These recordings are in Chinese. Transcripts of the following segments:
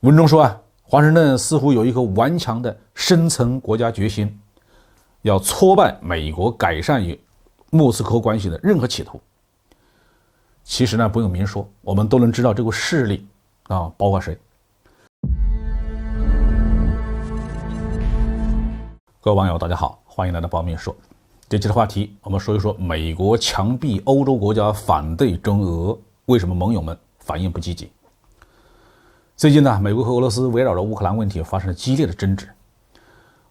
文中说华盛顿似乎有一颗顽强的深层国家决心，要挫败美国改善与莫斯科关系的任何企图。其实呢，不用明说，我们都能知道这个势力包括谁。各位网友大家好，欢迎来到包明说。这期的话题我们说一说美国强逼欧洲国家反对中俄，为什么盟友们反应不积极。最近呢，美国和俄罗斯围绕着乌克兰问题发生了激烈的争执。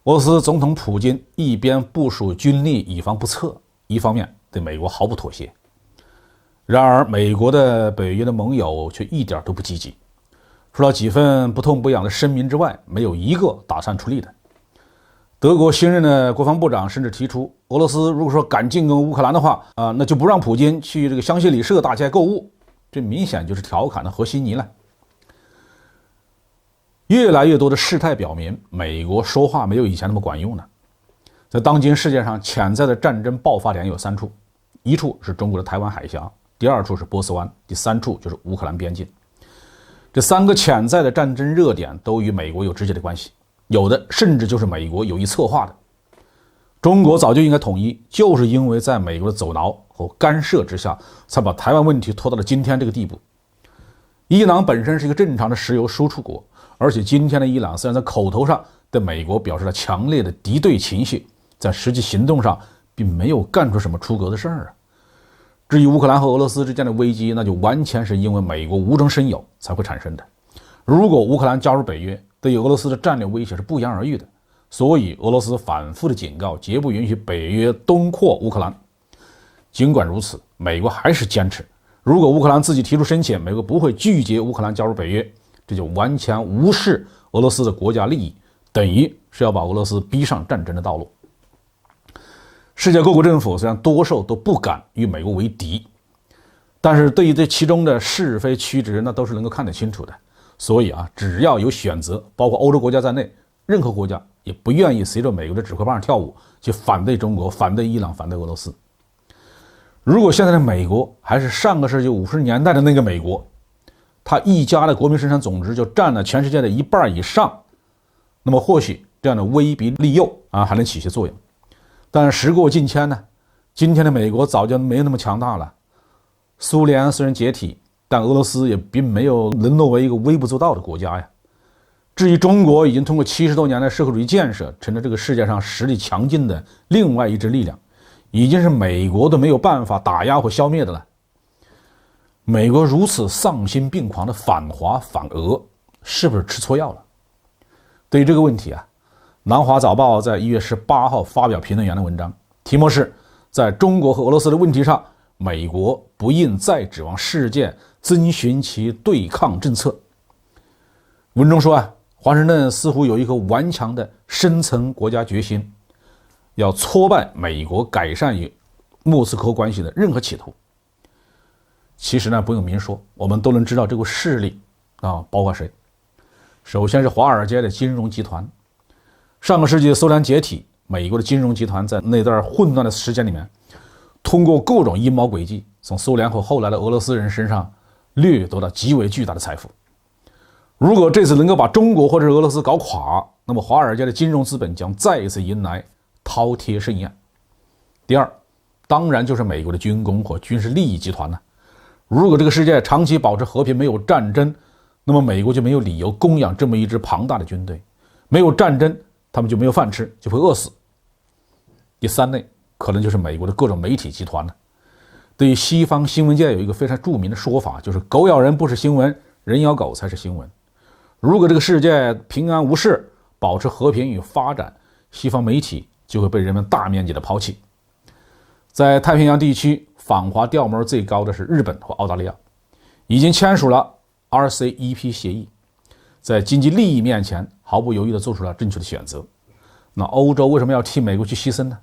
俄罗斯总统普京一边部署军力以防不测，一方面对美国毫不妥协。然而美国的北约的盟友却一点都不积极，除了几份不痛不痒的声明之外，没有一个打算出力的。德国新任的国防部长甚至提出，俄罗斯如果说敢进攻乌克兰的话那就不让普京去这个香榭里舍大街购物，这明显就是调侃的和稀泥了。越来越多的事态表明，美国说话没有以前那么管用了。在当今世界上，潜在的战争爆发点有3处，一处是中国的台湾海峡，第2处是波斯湾，第3处就是乌克兰边境。这3个潜在的战争热点都与美国有直接的关系，有的甚至就是美国有意策划的。中国早就应该统一，就是因为在美国的走挠和干涉之下，才把台湾问题拖到了今天这个地步。伊朗本身是一个正常的石油输出国，而且今天的伊朗虽然在口头上对美国表示了强烈的敌对情绪，在实际行动上并没有干出什么出格的事儿。至于乌克兰和俄罗斯之间的危机，那就完全是因为美国无中生有才会产生的。如果乌克兰加入北约，对于俄罗斯的战略威胁是不言而喻的，所以俄罗斯反复的警告，绝不允许北约东扩乌克兰。尽管如此，美国还是坚持，如果乌克兰自己提出申请，美国不会拒绝乌克兰加入北约，这就完全无视俄罗斯的国家利益，等于是要把俄罗斯逼上战争的道路。世界各国政府虽然多数都不敢与美国为敌，但是对于这其中的是非曲直，那都是能够看得清楚的。所以只要有选择，包括欧洲国家在内，任何国家也不愿意随着美国的指挥棒跳舞，去反对中国、反对伊朗、反对俄罗斯。如果现在的美国还是上个世纪50年代的那个美国，它一家的国民生产总值就占了全世界的1半以上，那么或许这样的威逼利诱还能起些作用。但时过境迁呢，今天的美国早就没有那么强大了。苏联虽然解体，但俄罗斯也并没有沦落为一个微不足道的国家呀。至于中国，已经通过70多年的社会主义建设，成了这个世界上实力强劲的另外一支力量，已经是美国都没有办法打压或消灭的了。美国如此丧心病狂的反华反俄，是不是吃错药了？对于这个问题南华早报在1月18号发表评论员的文章，题目是在中国和俄罗斯的问题上，美国不应再指望世界遵循其对抗政策。文中说华盛顿似乎有一颗顽强的深层国家决心，要挫败美国改善与莫斯科关系的任何企图。其实呢，不用明说，我们都能知道这个势力包括谁。首先是华尔街的金融集团。上个世纪苏联解体，美国的金融集团在那段混乱的时间里面，通过各种阴谋诡计，从苏联和后来的俄罗斯人身上掠夺到极为巨大的财富。如果这次能够把中国或者俄罗斯搞垮，那么华尔街的金融资本将再一次迎来饕餮盛宴。第二，当然就是美国的军工和军事利益集团了。如果这个世界长期保持和平，没有战争，那么美国就没有理由供养这么一支庞大的军队。没有战争，他们就没有饭吃，就会饿死。第三类可能就是美国的各种媒体集团了。对于西方新闻界有一个非常著名的说法，就是狗咬人不是新闻，人咬狗才是新闻。如果这个世界平安无事，保持和平与发展，西方媒体就会被人们大面积的抛弃。在太平洋地区，反华调门最高的是日本和澳大利亚，已经签署了 RCEP 协议，在经济利益面前毫不犹豫地做出了正确的选择。那欧洲为什么要替美国去牺牲呢？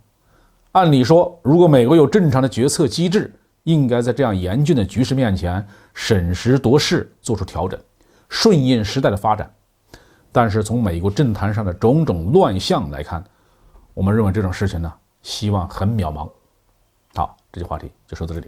按理说，如果美国有正常的决策机制，应该在这样严峻的局势面前审时度势，做出调整，顺应时代的发展。但是从美国政坛上的种种乱象来看，我们认为这种事情呢，希望很渺茫。好，这期话题就说到这里。